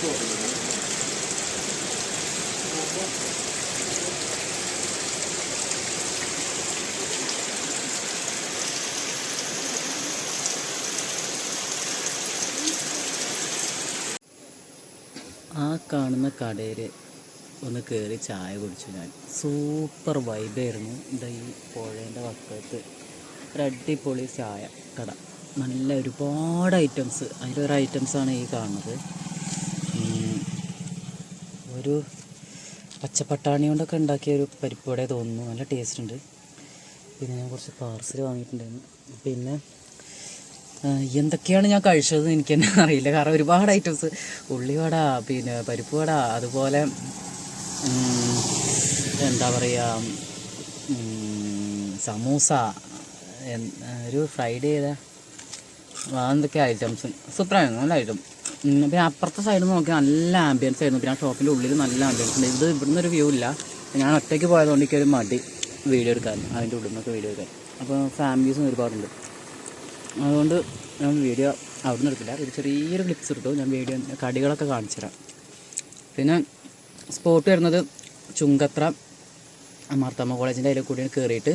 ആ കാണുന്ന കടയിൽ ഒന്ന് കയറി ചായ കുടിച്ചു ഞാൻ. സൂപ്പർ വൈബായിരുന്നു. ഇതാ ഈ പുഴേൻ്റെ വക്കത്ത് ഒരു അടിപൊളി ചായ കട. നല്ല ഒരുപാട് ഐറ്റംസ്, അതിലൊരു ഐറ്റംസാണ് ഈ കാണുന്നത്. ഒരു പച്ചപ്പട്ടാണി കൊണ്ടൊക്കെ ഉണ്ടാക്കിയ ഒരു പരിപ്പ് വട തോന്നുന്നു. നല്ല ടേസ്റ്റ് ഉണ്ട്. പിന്നെ ഞാൻ കുറച്ച് പാർസൽ വാങ്ങിയിട്ടുണ്ടായിരുന്നു. പിന്നെ എന്തൊക്കെയാണ് ഞാൻ കഴിച്ചത് എനിക്ക് തന്നെ അറിയില്ല. കാരണം ഒരുപാട് ഐറ്റംസ്, ഉള്ളിവട, പിന്നെ പരിപ്പ് വട, അതുപോലെ എന്താ പറയുക, സമൂസ, ഒരു ഫ്രൈഡ് ചെയ്ത എന്തൊക്കെ ഐറ്റംസ് സൂപ്പറായിരുന്നു. നല്ല ഐറ്റം. പിന്നെ അപ്പുറത്തെ സൈഡിൽ നിന്ന് നോക്കിയാൽ നല്ല ആംബിയൻസ് ആയിരുന്നു. പിന്നെ ആ ഷോപ്പിൻ്റെ ഉള്ളിൽ നല്ല ആംബിയൻസ് ഉണ്ട്. ഇത് ഇവിടുന്ന് ഒരു വ്യൂ ഇല്ല. ഞാൻ ഒറ്റയ്ക്ക് പോയതുകൊണ്ട് എനിക്കൊരു മടി വീഡിയോ എടുക്കാൻ, അതിൻ്റെ ഉള്ളിൽ നിന്നൊക്കെ വീഡിയോ എടുക്കാൻ. അപ്പോൾ ഫാമിലീസും ഒരുപാടുണ്ട്. അതുകൊണ്ട് ഞാൻ വീഡിയോ അവിടെ നിന്ന് എടുക്കില്ല. ഒരു ചെറിയൊരു ക്ലിപ്സ് എടുത്തു. ഞാൻ വീഡിയോ കടികളൊക്കെ കാണിച്ചു തരാം. പിന്നെ സ്പോട്ട് വരുന്നത് ചുങ്കത്ര മാർത്താമ്മ കോളേജിൻ്റെ അതിൽ കൂടി കയറിയിട്ട്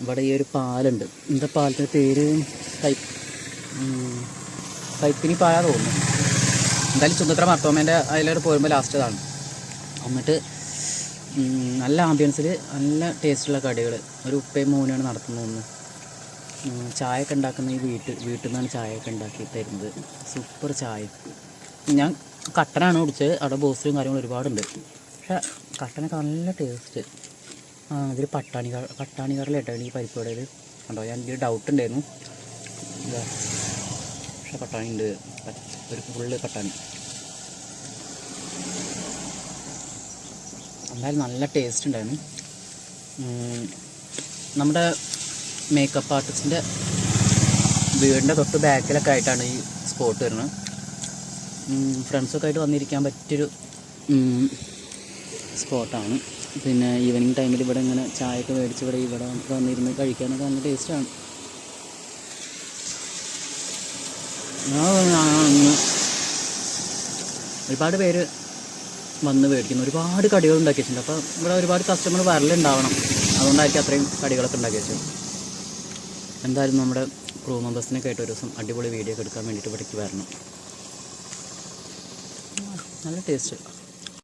ഇവിടെ ഈ ഒരു പാലുണ്ട്. എന്താ പാലത്തിൻ്റെ പേര്? കൈപ്പിനി പാലാ തോന്നുന്നു. എന്തായാലും ചുങ്കത്ര മാർത്താമ്മേൻ്റെ അതിലോട്ട് പോരുമ്പോൾ ലാസ്റ്റതാണ്. എന്നിട്ട് നല്ല ആംബിയൻസിൽ നല്ല ടേസ്റ്റുള്ള കടികൾ. ഒരു ഉപ്പയും മോനാണ് നടത്തുന്നതെന്ന്. ചായയൊക്കെ ഉണ്ടാക്കുന്ന ഈ വീട്ടിൽ നിന്നാണ് ചായയൊക്കെ ഉണ്ടാക്കി തരുന്നത്. സൂപ്പർ ചായ. ഞാൻ കട്ടനാണ് കുടിച്ചത്. അവിടെ ബോസ്റ്റും കാര്യങ്ങളും ഒരുപാടുണ്ട്. പക്ഷേ കട്ടനൊക്കെ നല്ല ടേസ്റ്റ്. ഇതിൽ പട്ടാണി കടലായിട്ടാണ് ഈ പരിപ്പ് വടയിൽ കണ്ടോ. ഞാൻ എനിക്കൊരു ഡൗട്ട് ഉണ്ടായിരുന്നു. ഇതാ, പക്ഷേ പട്ടാണി ഉണ്ട്, ഒരു ഫുള്ള് പട്ടാണി. എന്തായാലും നല്ല ടേസ്റ്റ് ഉണ്ടായിരുന്നു. നമ്മുടെ മേക്കപ്പ് ആർട്ടിസ്റ്റിൻ്റെ വീടിൻ്റെ തൊട്ട് ബാക്കിലൊക്കെ ആയിട്ടാണ് ഈ സ്പോട്ട് വരുന്നത്. ഫ്രണ്ട്സൊക്കെ ആയിട്ട് വന്നിരിക്കാൻ പറ്റിയൊരു സ്പോട്ടാണ്. പിന്നെ ഈവനിങ് ടൈമിൽ ഇവിടെ ഇങ്ങനെ ചായയൊക്കെ മേടിച്ച് ഇവിടെ വന്നിരുന്ന് കഴിക്കാനൊക്കെ നല്ല ടേസ്റ്റാണ്. ഒരുപാട് പേര് വന്ന് മേടിക്കുന്നു. ഒരുപാട് കടികൾ ഉണ്ടാക്കി വെച്ചിട്ടുണ്ട്. അപ്പോൾ ഇവിടെ ഒരുപാട് കസ്റ്റമർ വരലുണ്ടാവണം. അതുകൊണ്ടായിരിക്കും അത്രയും കടികളൊക്കെ ഉണ്ടാക്കി വെച്ചത്. എന്തായാലും നമ്മുടെ ക്രൂ മെമ്പേഴ്സിനൊക്കെ ആയിട്ട് ഒരു ദിവസം അടിപൊളി വീഡിയോ ഒക്കെ എടുക്കാൻ വേണ്ടിയിട്ട് ഇവിടേക്ക് വരണം. നല്ല ടേസ്റ്റ്.